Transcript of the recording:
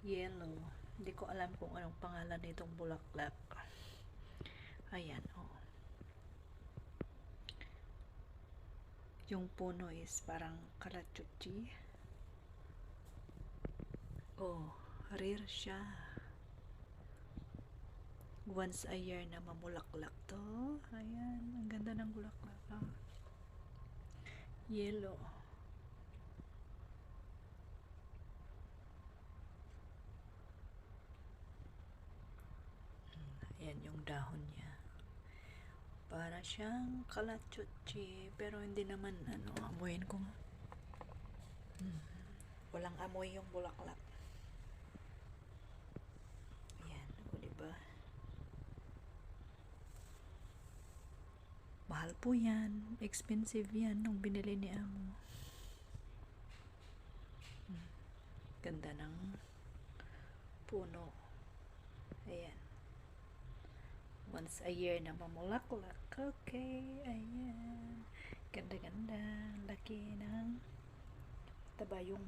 yellow. Hindi ko alam kung anong pangalan nitong bulaklak. Ayan, oh. Yung puno is parang kalachuchi. Oh, rare siya. Once a year na mamulaklak to. Ayan, ang ganda ng bulaklak. Oh. Yellow. Ayan yung dahon niya. Para siyang kalachuchi, pero hindi naman, amuyin ko nga. Walang amoy yung bulaklak. Ayan, o diba? Mahal po yan. Expensive yan nung binili ni Amo. Ganda ng puno. Ayan. Once a year na mamulaklak. Okay, ayan. Ganda-ganda. Laki ng taba yung